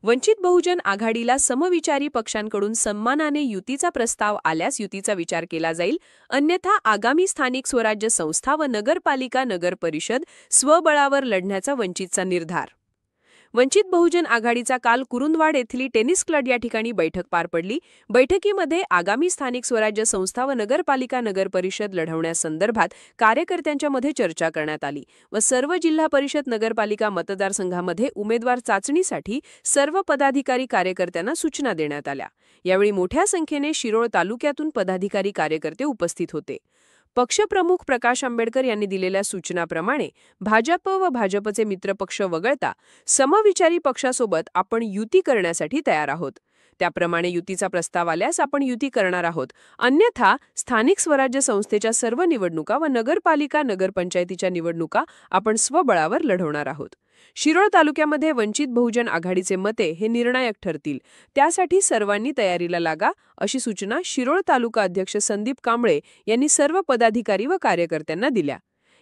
वंचित बहुजन आघाडीला समविचारी पक्षांकडून सन्मानाने युतीचा प्रस्ताव आल्यास युतीचा विचार केला जाईल, अन्यथा आगामी स्थानिक स्वराज्य संस्था व नगरपालिका नगर परिषद स्वबळावर लढण्याचा वंचितचा निर्धार। वंचित बहुजन आघाडीचा काल कुरुंदवाड येथील टेनिस क्लब या ठिकाणी बैठक पार पडली। बैठकीमध्ये आगामी स्थानिक स्वराज्य संस्था व नगरपालिका नगर परिषद लढवण्यासंदर्भात कार्यकर्त्यांच्यामध्ये चर्चा करण्यात आली व सर्व जिल्हा परिषद नगरपालिका मतदारसंघामध्ये उमेदवार चाचणीसाठी सर्व पदाधिकारी कार्यकर्त्यांना सूचना देण्यात आल्या। यावेळी मोठ्या संख्येने शिरोळ तालुक्यातून पदाधिकारी कार्यकर्ते उपस्थित होते। पक्षप्रमुख प्रकाश आंबेडकर यांनी दिलेल्या सूचनाप्रमाणे भाजप व भाजपचे मित्रपक्ष वगळता समविचारी पक्षासोबत आपण युती करण्यासाठी तयार आहोत। त्याप्रमाणे युतीचा प्रस्ताव आल्यास आपण युती करणार आहोत, अन्यथा स्थानिक स्वराज्य संस्थेच्या सर्व निवडणुका व नगरपालिका नगरपंचायतीच्या निवडणुका आपण स्वबळावर लढवणार आहोत। शिरोळ तालुक्यामध्ये वंचित बहुजन आघाडीचे मते हे निर्णायक ठरतील, त्यासाठी सर्वांनी तयारीला लागा, अशी सूचना शिरोळ तालुका अध्यक्ष संदीप कांबळे यांनी सर्व पदाधिकारी व कार्यकर्त्यांना दिल्या।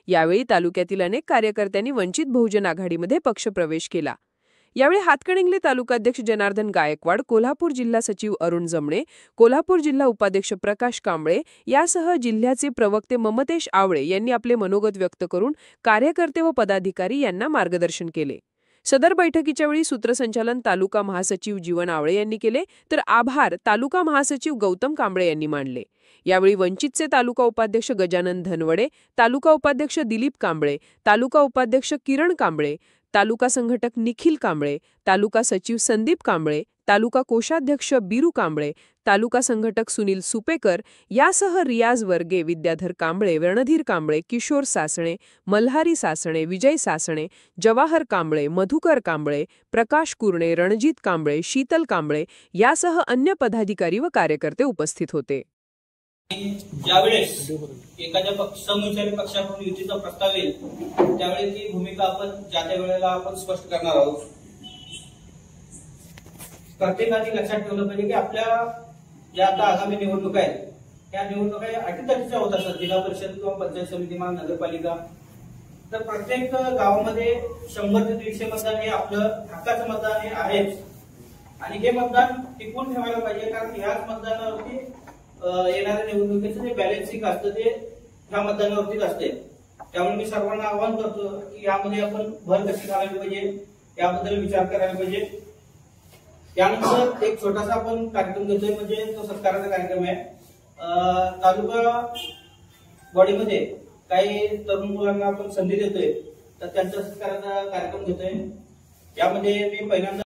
यावेळी तालुक्यातील अनेक कार्यकर्त्यांनी वंचित बहुजन आघाडीमध्ये पक्षप्रवेश केला। यावेळी हातकणंगले तालुकाध्यक्ष जनार्दन गायकवाड, कोल्हापूर जिल्हा सचिव अरुण जमणे, कोल्हापूर जिल्हा उपाध्यक्ष प्रकाश कांबळे यासह जिल्ह्याचे प्रवक्ते ममतेश आवळे यांनी आपले मनोगत व्यक्त करून कार्यकर्ते व पदाधिकारी यांना मार्गदर्शन केले। सदर बैठकीच्या वेळी सूत्रसंचालन तालुका महासचिव जीवन आवळे यांनी केले, तर आभार तालुका महासचिव गौतम कांबळे यांनी मानले। यावेळी वंचितचे तालुका उपाध्यक्ष गजानन धनवडे, तालुका उपाध्यक्ष दिलीप कांबळे, तालुका उपाध्यक्ष किरण कांबळे, तालुका संघटक निखिल कांबळे, तालुका सचिव संदीप कांबळे, तालुका कोषाध्यक्ष बीरू कांबळे, तालुका संघटक सुनील सुपेकर यासह रियाज वर्गे, विद्याधर कांबळे, रणधीर कांबळे, किशोर सासणे, मल्हारी सासणे, विजय सासणे, जवाहर कांबळे, मधुकर कांबळे, प्रकाश कुरणे, रणजित कांबळे, शीतल कांबळे यासह अन्य पदाधिकारी व कार्यकर्ते उपस्थित होते। ज्यावेळेस एखाद्या समविचारी पक्षाकडून युतीचा प्रस्ताव येईल त्यावेळी ती भूमिका आपण ज्या त्या वेळेला आपण स्पष्ट करणार आहोत। प्रत्येकाने लक्षात ठेवलं पाहिजे की आपल्या ज्या आता आगामी निवडणुका आहेत त्या निवडणुका अटीतटीच्या होत असतात, जिल्हा परिषद किंवा पंचायत समिती नगरपालिका, तर प्रत्येक गावामध्ये 100 ते 150 मतदान हे आपलं हक्काचं मतदान हे आहेच आणि हे मतदान टिकवून ठेवायला पाहिजे, कारण ह्याच मतदानावरती येणाऱ्या निवडणुकीचं जे बॅलेन्सिंग असतं ते ह्या मतदानावरतीच असते। त्यामुळे मी सर्वांना आवाहन करतो की यामध्ये आपण भर कशी घालायला पाहिजे याबद्दल विचार करायला पाहिजे। त्यानंतर एक छोटासा आपण कार्यक्रम घेतोय, म्हणजे तो सत्काराचा कार्यक्रम आहे। तालुका बॉडीमध्ये काही तरुण मुलांना आपण संधी देतोय, तर त्यांचा सत्काराचा कार्यक्रम घेतोय। यामध्ये मी पहिल्यांदा